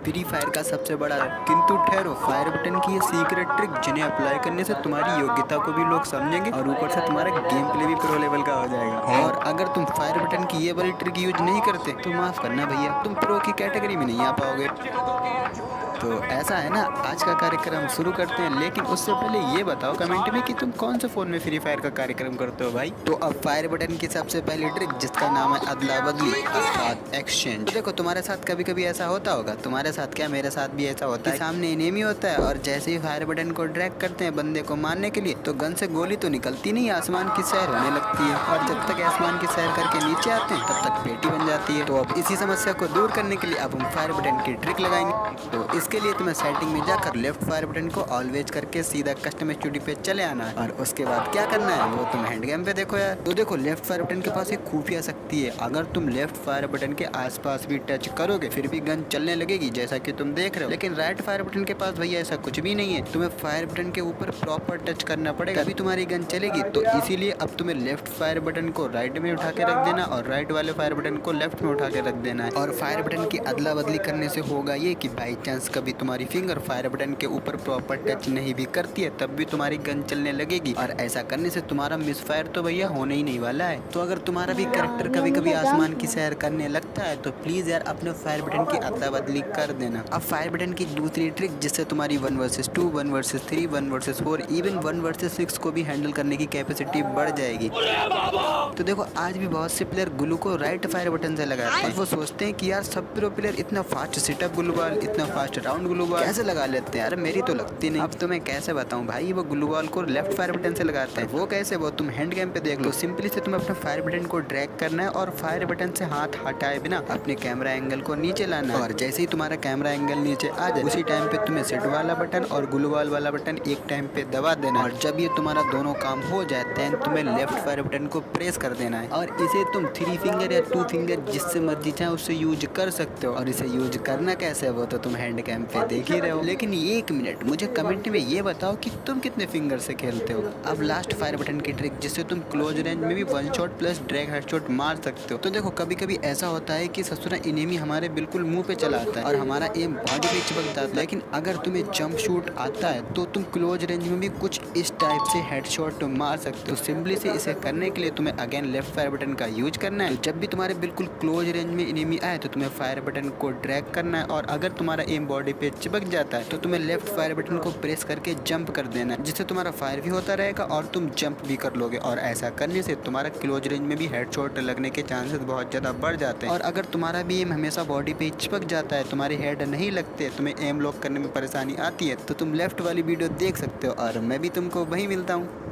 Free fire का सबसे बड़ा किंतु ठहरो, फायर बटन की ये सीक्रेट ट्रिक जिन्हें अप्लाई करने से तुम्हारी योग्यता को भी लोग समझेंगे और ऊपर से तुम्हारा गेम प्ले भी प्रो लेवल का हो जाएगा। और अगर तुम फायर बटन की ये वाली ट्रिक यूज नहीं करते तो माफ करना भैया, तुम प्रो की कैटेगरी में नहीं आ पाओगे। तो ऐसा है ना, आज का कार्यक्रम शुरू करते हैं, लेकिन उससे पहले ये बताओ कमेंट में कि तुम कौन से फोन में फ्री फायर का कार्यक्रम करते हो भाई। तो अब फायर बटन की सबसे पहली ट्रिक जिसका नाम है अदला बदली अर्थात एक्सचेंज। तो देखो तुम्हारे साथ कभी कभी ऐसा होता होगा, तुम्हारे साथ क्या मेरे साथ भी ऐसा होता है, सामने एनिमी होता है और जैसे ही फायर बटन को ड्रैग करते हैं बंदे को मारने के लिए तो गन से गोली तो निकलती नहीं, आसमान की सैर होने लगती है और जब तक आसमान की सैर करके नीचे आते हैं तब तक पेटी बन जाती है। तो अब इसी समस्या को दूर करने के लिए अब हम फायर बटन की ट्रिक लगाएंगे। तो इसके लिए तुम्हें सेटिंग में जाकर लेफ्ट फायर बटन को ऑलवेज करके सीधा कस्टम स्टूडियो पे चले आना है और उसके बाद क्या करना है वो तुम हैंड गेम पे देखो यार। तो देखो लेफ्ट फायर बटन के पास एक खुफिया शक्ति है, अगर तुम लेफ्ट फायर बटन के आसपास भी टच करोगे फिर भी गन चलने लगेगी जैसा कि तुम देख रहे हो। लेकिन राइट फायर बटन के पास भैया ऐसा कुछ भी नहीं है, तुम्हें फायर बटन के ऊपर प्रॉपर टच करना पड़ेगा तभी तुम्हारी गन चलेगी। तो इसीलिए अब तुम्हें लेफ्ट फायर बटन को राइट में उठा के रख देना और राइट वाले फायर बटन को लेफ्ट में उठा के रख देना है। और फायर बटन की अदला बदली करने से होगा ये कि बाई चांस कभी तुम्हारी फिंगर फायर बटन के ऊपर प्रॉपर टच नहीं भी करती है तब भी तुम्हारी गन चलने लगेगी और ऐसा करने से तुम्हारा मिस फायर तो भैया होने ही नहीं वाला है। तो अगर तुम्हारा भी कैरेक्टर कभी कभी आसमान की सैर करने लगता है तो प्लीज यार अपने फायर बटन की अदला बदली कर देना। अब फायर बटन की दूसरी ट्रिक जिससे तुम्हारी 1 versus 2, 1 versus 3, 1 versus 4, even 1 versus 6 को भी हैंडल करने की कैपेसिटी बढ़ जाएगी। तो देखो आज भी बहुत से प्लेयर ग्लू को राइट फायर बटन से लगाते हैं, वो सोचते हैं कि यार सब प्रो प्लेयर इतना फास्ट सिटअप ग्लू बॉल, इतना फास्ट राउंड ग्लू बॉल कैसे लगा लेते हैं यार, मेरी तो लगती नहीं। अब तुम्हें कैसे बताऊं भाई, वो ग्लू बॉल को लेफ्ट फायर बटन से लगाते हैं, वो कैसे, वो तुम हैंड गेम पे देख लो। सिंपली से तुम्हें अपने फायर बटन को ड्रैग करना है और फायर बटन से हाथ हटाए बिना अपने कैमरा एंगल को नीचे लाना है और जैसे ही तुम्हारा कैमरा एंगल नीचे आ जाए उसी टाइम पे तुम्हें सेट वाला बटन और ग्लू बॉल वाला बटन एक टाइम पे दबा देना है और जब ये तुम्हारा दोनों काम हो जाए देन तुम्हें लेफ्ट फायर बटन को प्रेस कर देना है और इसे तुम 3 फिंगर या 2 फिंगर जिससे मर्जी चाहे उससे यूज कर सकते हो। और इसे यूज करना कैसे है वो तो तुम हैंड कैम पे देख ही रहे हो। लेकिन एक मिनट मुझे कमेंट में ये बताओ कि तुम कितने फिंगर से खेलते हो। अब लास्ट फायर बटन की ट्रिक जिससे तुम क्लोज रेंज में भी 1 शॉट प्लस ड्रैग हेडशॉट मार सकते हो। तो देखो कभी कभी ऐसा होता है कि ससुरा एनिमी हमारे बिल्कुल मुंह पे चला आता है और हमारा एम बॉडी पे चिपक जाता है, लेकिन अगर तुम्हें जंप शूट आता है तो तुम क्लोज रेंज में भी कुछ इस टाइप से हेडशॉट मार सकते हो। सिंपली से इसे करने के लिए तुम्हें अगेन लेफ्ट फायर बटन का यूज करना है। तो जब भी तुम्हारे बिल्कुल क्लोज रेंज में एनिमी आए तो तुम्हें फायर बटन को ड्रैग करना है और अगर तुम्हारा एम बॉडी पे चिपक जाता है तो तुम्हें लेफ्ट फायर बटन को प्रेस करके जंप कर देना है, जिससे तुम्हारा फायर भी होता रहेगा और तुम जंप भी कर लोगे और ऐसा करने से तुम्हारा क्लोज रेंज में भी हेडशॉट लगने के चांसेस बहुत ज़्यादा बढ़ जाते हैं। और अगर तुम्हारा भी एम हमेशा बॉडी पे चिपक जाता है, तुम्हारे हेड नहीं लगते, तुम्हें एम लॉक करने में परेशानी आती है तो तुम लेफ्ट वाली वीडियो देख सकते हो और मैं भी तुमको वहीं मिलता हूँ।